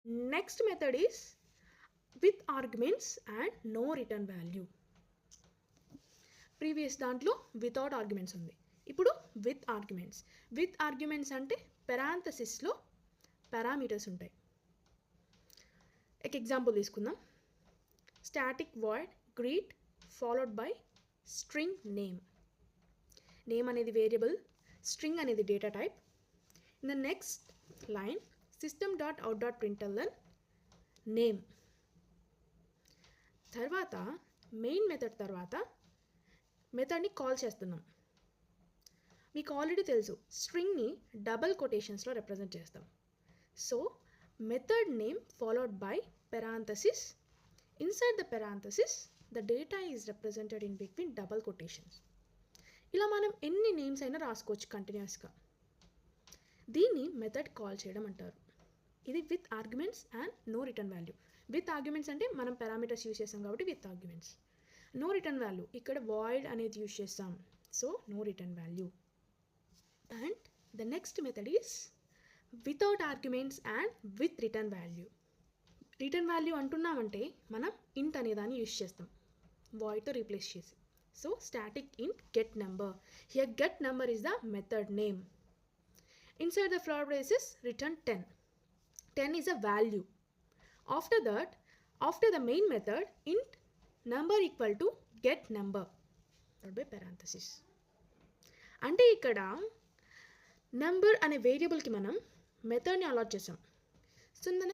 Next method is with arguments and no return value. Previous దాంట్లో without arguments ఉంది, ఇప్పుడు with arguments. With arguments అంటే పెరాంథసిస్లో parameters ఉంటాయి. ఒక ఎగ్జాంపుల్ తీసుకుందాం. Static void greet followed by string name. Name అనేది variable, string అనేది data type. In the next line system.out.println name. తర్వాత మెయిన్ మెథడ్ తర్వాత మెథడ్ని కాల్ చేస్తున్నాం. మీకు ఆల్రెడీ తెలుసు స్ట్రింగ్ని డబల్ కొటేషన్స్లో రిప్రజెంట్ చేస్తాం. So method name followed by parenthesis. Inside the parenthesis the data is represented in between double quotations. ఇలా మనం ఎన్ని names అయినా రాసుకోవచ్చు కంటిన్యూస్గా. దీన్ని మెథడ్ కాల్ చేయడం అంటారు. ఇది with arguments and no return value. With arguments అంటే మనం పారామీటర్స్ యూజ్ చేస్తాం కాబట్టి with arguments. No return value ఇక్కడ వాయిడ్ అనేది యూజ్ చేస్తాం, so no return value. And the next method is without arguments and with return value. Return value అంటున్నామంటే మనం int అనే దాన్ని యూజ్ చేస్తాం వాయిడ్తో రీప్లేస్ చేసి. So static int get number. Here get number is the method name. Inside the floor braces return 10. 10 is a value. After that, after the main method, int number equal to get number by parenthesis. అంటే ఇక్కడ number అనే వేరియబుల్కి మనం మెథడ్ని allot చేసాం. So